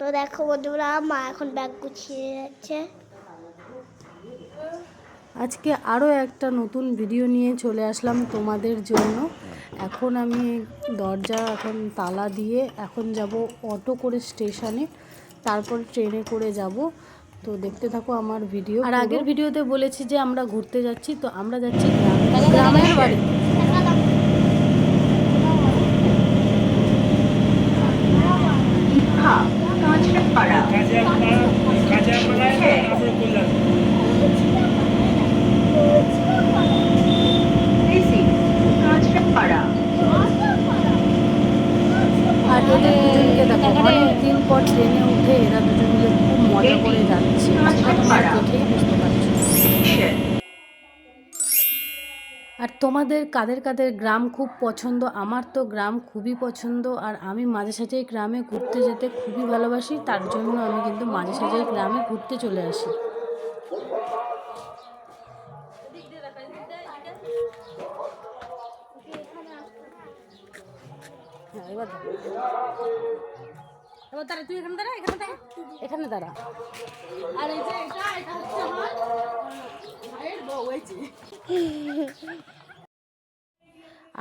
তো দেখো বন্ধুরা, মা এখন ব্যাগ গুছিয়ে যাচ্ছে। আজকে আরও একটা নতুন ভিডিও নিয়ে চলে আসলাম তোমাদের জন্য। এখন আমি দরজা এখন তালা দিয়ে এখন যাব অটো করে স্টেশনে, তারপর ট্রেনে করে যাব। তো দেখতে থাকো আমার ভিডিও। আর আগের ভিডিওতে বলেছি যে আমরা ঘুরতে যাচ্ছি, তো আমরা যাচ্ছি গ্রামের বাড়ি। আর এদের দুজনকে দেখো, অনেকদিন পর ট্রেনে উঠে এরা দুজন মিলে খুব মজা করে যাচ্ছে, তোমরা দেখেই বুঝতে পারছো। আর তোমাদের কাদের কাদের গ্রাম খুব পছন্দ? আমার তো গ্রাম খুবই পছন্দ, আর আমি মাঝে সাঝেই গ্রামে ঘুরতে যেতে খুবই ভালোবাসি। তার জন্য আমি কিন্তু মাঝে সাঝেই গ্রামে ঘুরতে চলে আসি। এবার দাঁড়া, তুই এখানে দাঁড়া, এখানে দাঁড়া। আর এই যে এটা হচ্ছে আমার ভাইয়ের বউ।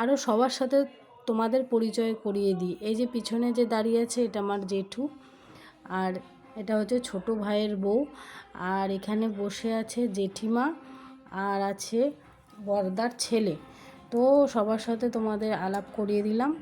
আরও সবার সাথে তোমাদের পরিচয় করিয়ে দিই। এই যে পিছনে যে দাঁড়িয়ে আছে, এটা আমার জেঠু, আর এটা হচ্ছে ছোট ভাইয়ের বউ। আর এখানে বসে আছে জেঠিমা, আর আছে বড়দার ছেলে। তো সবার সাথে তোমাদের আলাপ করিয়ে দিলাম।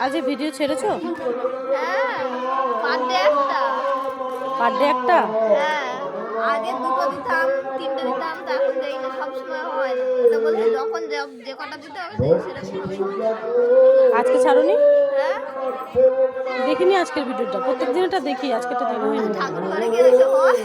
আজ ভিডিও ছেড়েছো? হ্যাঁ, পার ডে একটা। হ্যাঁ, আগে 2টো দিতাম, 3টে দিতাম, এখন দেই না, সবসময় হয় না। এটা বলতে যখন যে কটা দিতে হবে সেরকম। আজকে ছাড়োনি? হ্যাঁ, দেখিনি আজকের ভিডিওটা, প্রত্যেক দিনটা দেখি, আজকেরটা দেখো। ঠাকুর ঘরে গিয়ে এসে হয়।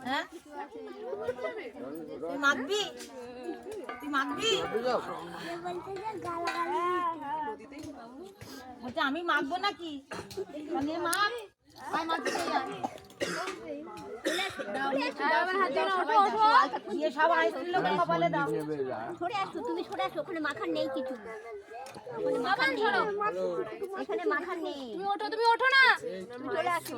হ্যাঁ, তুই মাখবি? বলছে আমি মাখবো নাকি? মাখ, তুমি সরে আসো, ওখানে মাখার নেই কিছু। এখানে মাখার নেই। তুমি ওঠো না, তুমি চলে আসো।